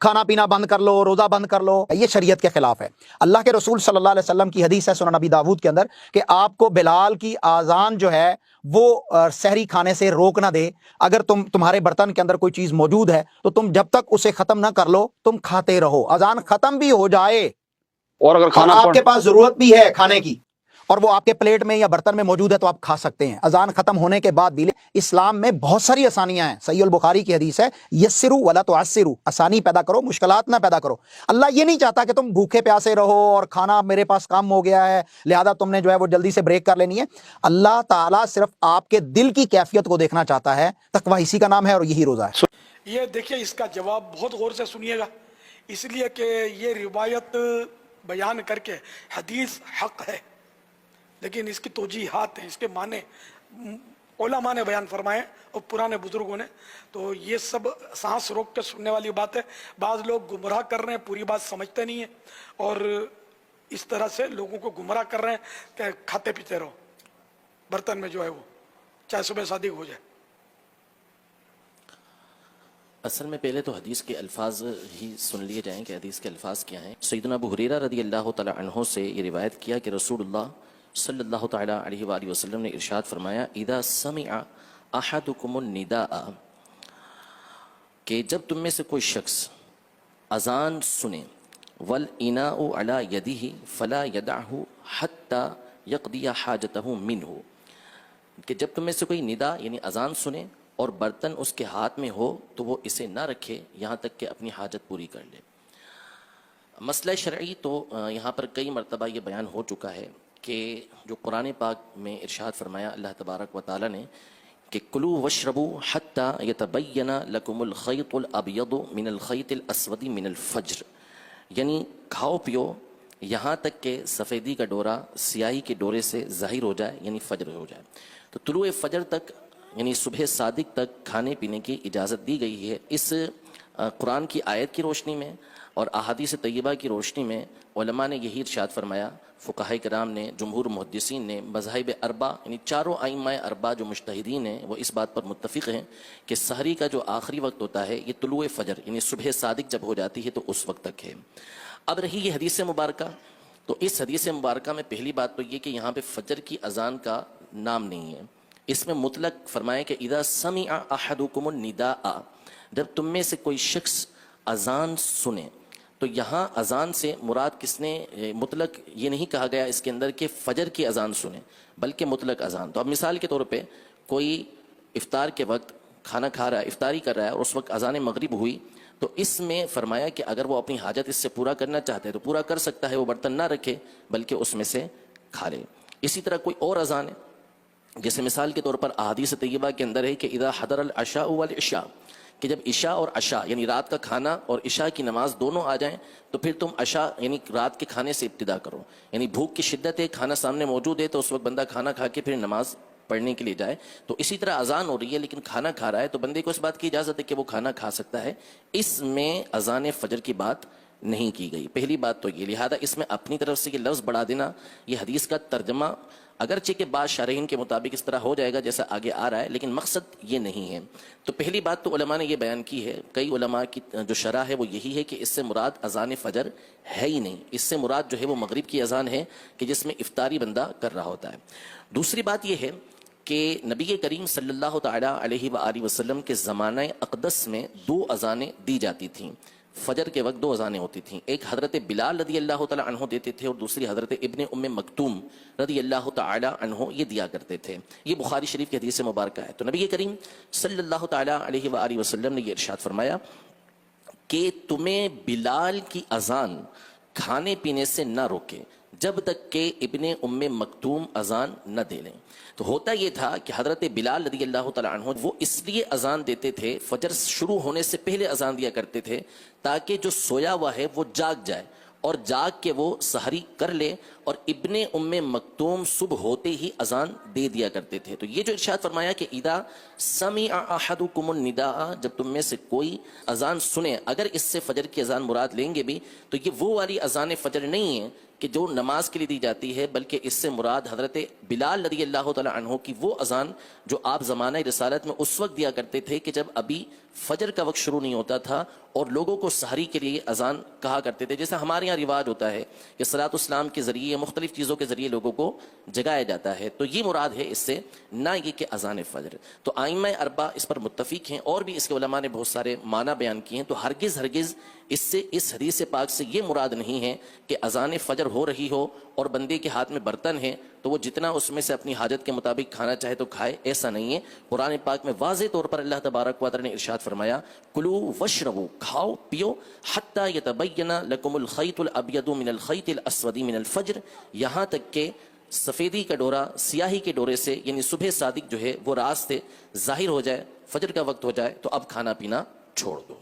کھانا پینا بند کر لو، روزہ بند کر لو، یہ شریعت کے خلاف ہے۔ اللہ کے رسول صلی اللہ علیہ وسلم کی حدیث ہے سنن نبی داود کے اندر کہ آپ کو بلال کی آذان جو ہے وہ سحری کھانے سے روک نہ دے۔ اگر تمہارے برتن کے اندر کوئی چیز موجود ہے تو تم جب تک اسے ختم نہ کر لو تم کھاتے رہو، اذان ختم بھی ہو جائے اور اگر اور کھانا آپ کے پاس ضرورت بھی ہے کھانے کی اور وہ آپ کے پلیٹ میں یا برتن میں موجود ہے تو آپ کھا سکتے ہیں اذان ختم ہونے کے بعد بھی۔ اسلام میں بہت ساری آسانیاں ہیں، صحیح البخاری کی حدیث ہے یسروا ولا تعسروا، آسانی پیدا کرو مشکلات نہ پیدا کرو۔ اللہ یہ نہیں چاہتا کہ تم بھوکے پیاسے رہو اور کھانا میرے پاس کم ہو گیا ہے لہذا تم نے جو ہے وہ جلدی سے بریک کر لینی ہے۔ اللہ تعالیٰ صرف آپ کے دل کی کیفیت کو دیکھنا چاہتا ہے، تقویٰ اسی کا نام ہے اور یہی روزہ ہے۔ یہ دیکھیے اس کا جواب بہت غور سے سنیے گا، اس لیے کہ یہ روایت بیان کر کے حدیث حق ہے لیکن اس کی توجیحات ہیں، اس کے معنی علماء نے بیان فرمائے اور پرانے بزرگوں نے، تو یہ سب سانس روک کے سننے والی بات ہے۔ بعض لوگ گمراہ کر رہے ہیں، پوری بات سمجھتے نہیں ہیں اور اس طرح سے لوگوں کو گمراہ کر رہے ہیں کہ کھاتے پیتے رہو برتن میں جو ہے وہ چاہے صبح صادق ہو جائے۔ اصل میں پہلے تو حدیث کے الفاظ ہی سن لیے جائیں کہ حدیث کے الفاظ کیا ہیں۔ سیدنا ابو ہریرہ رضی اللہ تعالی عنہ سے یہ روایت کیا کہ رسول اللہ صلی اللہ تعالی علیہ وآلہ وسلم نے ارشاد فرمایا اذا سمع احدکم النداء، کہ جب تم میں سے کوئی شخص اذان سنے، والاناء علی یدہ فلا یدعہ حتی یقضی حاجتہ منہ، کہ جب تم میں سے کوئی ندا یعنی اذان سنے اور برتن اس کے ہاتھ میں ہو تو وہ اسے نہ رکھے یہاں تک کہ اپنی حاجت پوری کر لے۔ مسئلہ شرعی تو یہاں پر کئی مرتبہ یہ بیان ہو چکا ہے کہ جو قرآن پاک میں ارشاد فرمایا اللہ تبارک و تعالی نے کہ کلوا واشربوا حتی یتبین لکم الخیط الابیض من الخیط الاسود من الفجر، یعنی کھاؤ پیو یہاں تک کہ سفیدی کا ڈورا سیاہی کے ڈورے سے ظاہر ہو جائے یعنی فجر ہو جائے۔ تو طلوع فجر تک یعنی صبح صادق تک کھانے پینے کی اجازت دی گئی ہے۔ اس قرآن کی آیت کی روشنی میں اور احادیث طیبہ کی روشنی میں علماء نے یہی ارشاد فرمایا، فقہاء کرام نے، جمہور محدثین نے، مذاہب اربع یعنی چاروں ائمہ اربع جو مجتہدین ہیں وہ اس بات پر متفق ہیں کہ سحری کا جو آخری وقت ہوتا ہے یہ طلوع فجر یعنی صبح صادق جب ہو جاتی ہے تو اس وقت تک ہے۔ اب رہی یہ حدیث مبارکہ، تو اس حدیث مبارکہ میں پہلی بات تو یہ کہ یہاں پہ فجر کی اذان کا نام نہیں ہے، اس میں مطلق فرمایا کہ اذا سمع احدکم النداء، جب تم میں سے کوئی شخص اذان سنے، تو یہاں اذان سے مراد کس نے مطلق یہ نہیں کہا گیا اس کے اندر کہ فجر کی اذان سنے بلکہ مطلق اذان۔ تو اب مثال کے طور پہ کوئی افطار کے وقت کھانا کھا رہا ہے، افطاری کر رہا ہے اور اس وقت اذان مغرب ہوئی، تو اس میں فرمایا کہ اگر وہ اپنی حاجت اس سے پورا کرنا چاہتا ہے تو پورا کر سکتا ہے، وہ برتن نہ رکھے بلکہ اس میں سے کھا لے۔ اسی طرح کوئی اور اذان ہے، جیسے مثال کے طور پر احادیث طیبہ کے اندر ہے کہ اذا حضر العشاء والعشاء، کہ جب عشاء اور عشاء یعنی رات کا کھانا اور عشاء کی نماز دونوں آ جائیں تو پھر تم عشاء یعنی رات کے کھانے سے ابتدا کرو، یعنی بھوک کی شدت ہے، کھانا سامنے موجود ہے تو اس وقت بندہ کھانا کھا کے پھر نماز پڑھنے کے لیے جائے۔ تو اسی طرح اذان ہو رہی ہے لیکن کھانا کھا رہا ہے تو بندے کو اس بات کی اجازت ہے کہ وہ کھانا کھا سکتا ہے، اس میں اذان فجر کی بات نہیں کی گئی۔ پہلی بات تو یہ، لہذا اس میں اپنی طرف سے یہ لفظ بڑھا دینا، یہ حدیث کا ترجمہ اگرچہ کہ بعض شارحین کے مطابق اس طرح ہو جائے گا جیسا آگے آ رہا ہے لیکن مقصد یہ نہیں ہے۔ تو پہلی بات تو علماء نے یہ بیان کی ہے، کئی علماء کی جو شرح ہے وہ یہی ہے کہ اس سے مراد اذان فجر ہے ہی نہیں، اس سے مراد جو ہے وہ مغرب کی اذان ہے کہ جس میں افطاری بندہ کر رہا ہوتا ہے۔ دوسری بات یہ ہے کہ نبی کریم صلی اللہ تعالی علیہ وآلہ وسلم کے زمانہ اقدس میں دو اذانیں دی جاتی تھیں، فجر کے وقت دو اذانیں ہوتی تھیں، ایک حضرت بلال رضی اللہ تعالی عنہ دیتے تھے اور دوسری حضرت ابن ام مکتوم رضی اللہ تعالی عنہ یہ دیا کرتے تھے۔ یہ بخاری شریف کی حدیث مبارکہ ہے۔ تو نبی کریم صلی اللہ تعالی علیہ وآلہ وسلم نے یہ ارشاد فرمایا کہ تمہیں بلال کی اذان کھانے پینے سے نہ روکے جب تک کہ ابن ام مکتوم اذان نہ دے لیں۔ تو ہوتا یہ تھا کہ حضرت بلال رضی اللہ تعالی عنہ وہ اس لیے اذان دیتے تھے، فجر شروع ہونے سے پہلے اذان دیا کرتے تھے تاکہ جو سویا ہوا ہے وہ جاگ جائے اور جاگ کے وہ سحری کر لے، اور ابن ام مکتوم صبح ہوتے ہی اذان دے دیا کرتے تھے۔ تو یہ جو ارشاد فرمایا کہ اذا سمع احدکم النداء، جب تم میں سے کوئی اذان سنے، اگر اس سے فجر کی اذان مراد لیں گے بھی تو یہ وہ والی اذان فجر نہیں ہے کہ جو نماز کے لیے دی جاتی ہے بلکہ اس سے مراد حضرت بلال رضی اللہ تعالی عنہ کی وہ اذان جو آپ زمانہ رسالت میں اس وقت دیا کرتے تھے کہ جب ابھی فجر کا وقت شروع نہیں ہوتا تھا اور لوگوں کو سحری کے لیے اذان کہا کرتے تھے. جیسا ہمارے یہاں رواج ہوتا ہے کہ صلاۃ السلام کے ذریعے مختلف چیزوں کے ذریعے لوگوں کو جگایا جاتا ہے, تو یہ مراد ہے اس سے, نہ یہ کہ اذان فجر. تو ائمہ اربعہ اس پر متفق ہیں اور بھی اس کے علماء نے بہت سارے معنی بیان کیے ہیں. تو ہرگز اس سے اس حدیث پاک سے یہ مراد نہیں ہے کہ اذان فجر ہو رہی ہو اور بندے کے ہاتھ میں برتن ہے تو وہ جتنا اس میں سے اپنی حاجت کے مطابق کھانا چاہے تو کھائے, ایسا نہیں ہے. قرآن پاک میں واضح طور پر اللہ تبارک و تعالی نے ارشاد فرمایا کلو وشربو, کھاؤ پیو, حتی یتبین لکم الخیط الابیض من الخیط الاسود من الفجر, یہاں تک کہ سفیدی کا ڈورا سیاہی کے ڈورے سے یعنی صبح صادق جو ہے وہ رات سے ظاہر ہو جائے, فجر کا وقت ہو جائے تو اب کھانا پینا چھوڑ دو.